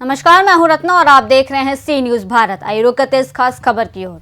नमस्कार, मैं हूं रत्ना और आप देख रहे हैं सी न्यूज भारत। आइए रुक करते इस खास खबर की ओर।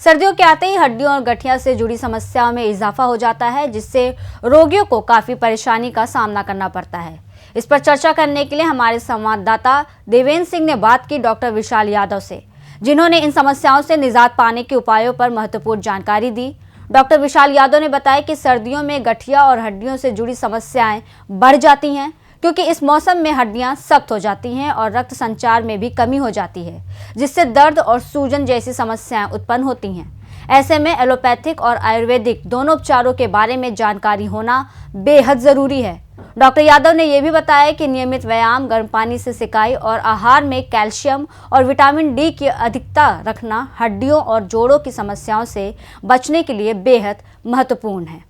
सर्दियों के आते ही हड्डियों और गठिया से जुड़ी समस्याओं में इजाफा हो जाता है, जिससे रोगियों को काफी परेशानी का सामना करना पड़ता है। इस पर चर्चा करने के लिए हमारे संवाददाता देवेंद्र सिंह ने बात की डॉक्टर विशाल यादव से, जिन्होंने इन समस्याओं से निजात पाने के उपायों पर महत्वपूर्ण जानकारी दी। डॉक्टर विशाल यादव ने बताया कि सर्दियों में गठिया और हड्डियों से जुड़ी समस्याएं बढ़ जाती हैं, क्योंकि इस मौसम में हड्डियां सख्त हो जाती हैं और रक्त संचार में भी कमी हो जाती है, जिससे दर्द और सूजन जैसी समस्याएं उत्पन्न होती हैं। ऐसे में एलोपैथिक और आयुर्वेदिक दोनों उपचारों के बारे में जानकारी होना बेहद जरूरी है। डॉक्टर यादव ने यह भी बताया कि नियमित व्यायाम, गर्म पानी से सिकाई और आहार में कैल्शियम और विटामिन डी की अधिकता रखना हड्डियों और जोड़ों की समस्याओं से बचने के लिए बेहद महत्वपूर्ण है।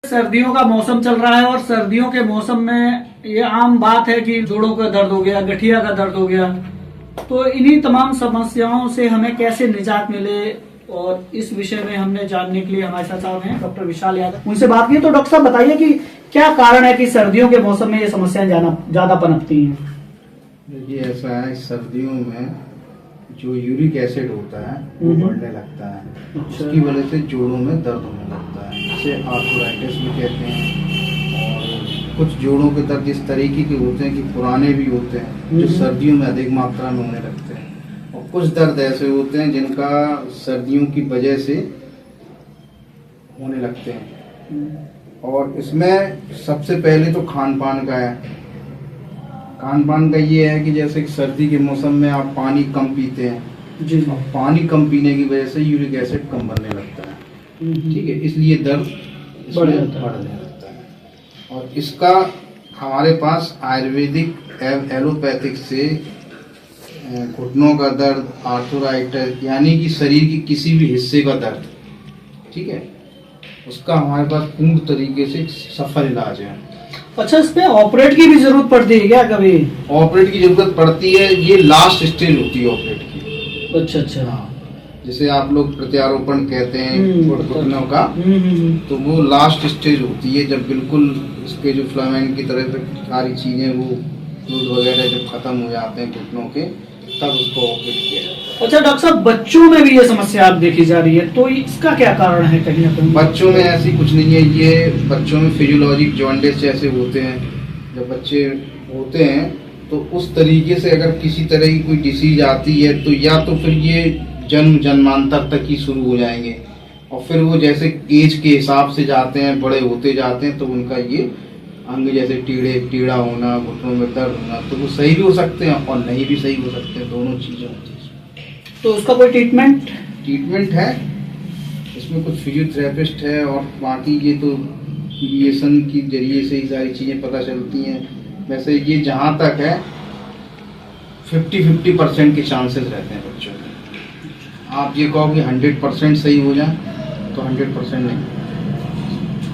सर्दियों का मौसम चल रहा है और सर्दियों के मौसम में ये आम बात है कि जोड़ों का दर्द हो गया, गठिया का दर्द हो गया। तो इन्हीं तमाम समस्याओं से हमें कैसे निजात मिले, और इस विषय में हमने जानने के लिए हमारे साथ हैं डॉक्टर विशाल यादव। उनसे बात की तो डॉक्टर साहब बताइए कि क्या कारण है कि सर्दियों के मौसम में ये समस्याएं ज्यादा पनपती हैं। देखिए, ऐसा है, सर्दियों में जो यूरिक एसिड होता है वो बढ़ने लगता है। अच्छा। उसकी वजह से जोड़ों में दर्द होने लगता है, जिसे आर्थराइटिस भी कहते हैं। और कुछ जोड़ों के दर्द इस तरीके के होते हैं कि पुराने भी होते हैं, जो सर्दियों में अधिक मात्रा में होने लगते हैं। और कुछ दर्द ऐसे होते हैं जिनका सर्दियों की वजह से होने लगते हैं। और इसमें सबसे पहले तो खान पान का है। खान पान का ये है कि जैसे सर्दी के मौसम में आप पानी कम पीते हैं जी। पानी कम पीने की वजह से यूरिक एसिड कम बनने लगता है, ठीक है, इसलिए दर्द बढ़ने लगता है। और इसका हमारे पास आयुर्वेदिक एलोपैथिक से घुटनों का दर्द, आर्थराइटिस यानी कि शरीर की किसी भी हिस्से का दर्द, ठीक है, उसका हमारे पास पूर्ण तरीके से सफल इलाज है। अच्छा, इस पे ऑपरेट की भी जरूरत पड़ती है क्या कभी? ऑपरेट की जरूरत पड़ती है, ये लास्ट स्टेज होती है ऑपरेट की। अच्छा। हाँ, जिसे आप लोग प्रत्यारोपण कहते हैं घुटनों का, तो वो लास्ट स्टेज होती है, जब बिल्कुल इसके जो फ्लामेंट की तरह सारी चीजें वो फ्लूइड वगैरह जब खत्म हो जाते हैं घुटनों के, तब उसको ऑपरेट किया जाता है। अच्छा डॉक्टर साहब, बच्चों में भी ये समस्या आप देखी जा रही है, तो इसका क्या कारण है? कहीं ना कहीं बच्चों में ऐसी कुछ नहीं है। ये बच्चों में फिजियोलॉजिक जॉन्डिस जैसे होते हैं। जब बच्चे होते हैं तो उस तरीके से अगर किसी तरह की कोई डिसीज आती है तो या तो फिर ये जन्मांतर तक ही शुरू हो जाएंगे, और फिर वो जैसे एज के हिसाब से जाते हैं, बड़े होते जाते हैं, तो उनका ये अंग जैसे टीड़ा होना, घुटनों में दर्द होना, तो वो सही भी हो सकते हैं और नहीं भी सही हो सकते हैं, दोनों चीजें होती हैं। तो उसका कोई ट्रीटमेंट है, इसमें कुछ फिजियोथेरेपिस्ट है, और बाकी ये तो पीडिएशन की जरिए से ही सारी चीजें पता चलती हैं। वैसे ये जहाँ तक है 50-50% के चांसेस रहते हैं बच्चों में। आप ये कहो कि 100% सही हो जाए तो 100% नहीं।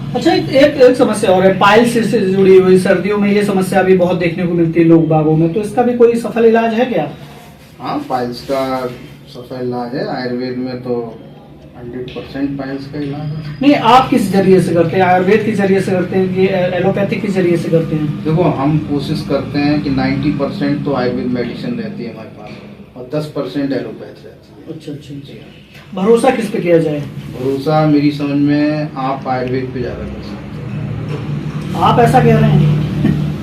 अच्छा, एक समस्या और है, पाइल्स से जुड़ी हुई। सर्दियों में ये समस्या भी बहुत देखने को मिलती है लोग बागों में, तो इसका भी कोई सफल इलाज है क्या? हाँ, पाइल्स का सफल इलाज है। आयुर्वेद में तो 100% पाइल्स का इलाज है। नहीं, आप किस जरिए से करते हैं? आयुर्वेद के जरिए से करते हैं कि एलोपैथिक के जरिए से करते हैं? देखो, हम कोशिश करते हैं कि 90% तो आयुर्वेद मेडिसिन रहती है हमारे पास, और 10% एलोपैथ रहती है। अच्छा। जी। भरोसा किस पे किया जाए? भरोसा मेरी समझ में आप आयुर्वेद पे ज्यादा कर सकते हैं। आप ऐसा कह रहे हैं?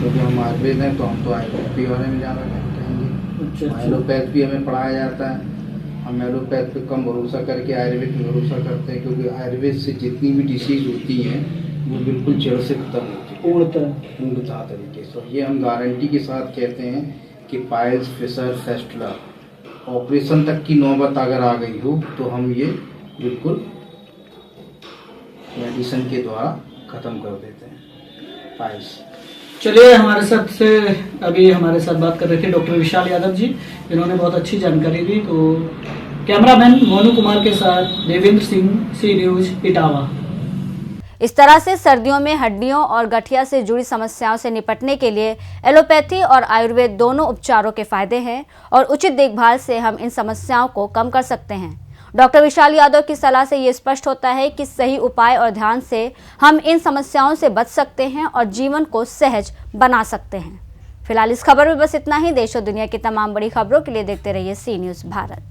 क्योंकि हम आयुर्वेद हैं तो हम तो आयुर्वेद के बारे में ज्यादा कहेंगे। अच्छा। एलोपैथ भी हमें पढ़ाया जाता है। हम एलोपैथ पे कम भरोसा करके आयुर्वेद पे भरोसा करते हैं, क्योंकि आयुर्वेद से जितनी भी डिसीज होती हैं वो बिल्कुल जड़ से खत्म होती है पूर्णतः तरीके से। ये हम गारंटी के साथ कहते हैं कि पाइल्स, फिशर, फेस्टुला ऑपरेशन तक की नौबत अगर आ गई हो तो हम ये बिल्कुल मेडिसिन के द्वारा खत्म कर देते हैं पाइल्स। चलिए, अभी हमारे साथ बात कर रहे थे डॉक्टर विशाल यादव जी, इन्होंने बहुत अच्छी जानकारी दी। तो कैमरामैन मोनू कुमार के साथ देवेंद्र सिंह, सी न्यूज, इटावा। इस तरह से सर्दियों में हड्डियों और गठिया से जुड़ी समस्याओं से निपटने के लिए एलोपैथी और आयुर्वेद दोनों उपचारों के फायदे हैं और उचित देखभाल से हम इन समस्याओं को कम कर सकते हैं। डॉक्टर विशाल यादव की सलाह से ये स्पष्ट होता है कि सही उपाय और ध्यान से हम इन समस्याओं से बच सकते हैं और जीवन को सहज बना सकते हैं। फिलहाल इस खबर में बस इतना ही। देश और दुनिया की तमाम बड़ी खबरों के लिए देखते रहिए सी न्यूज़ भारत।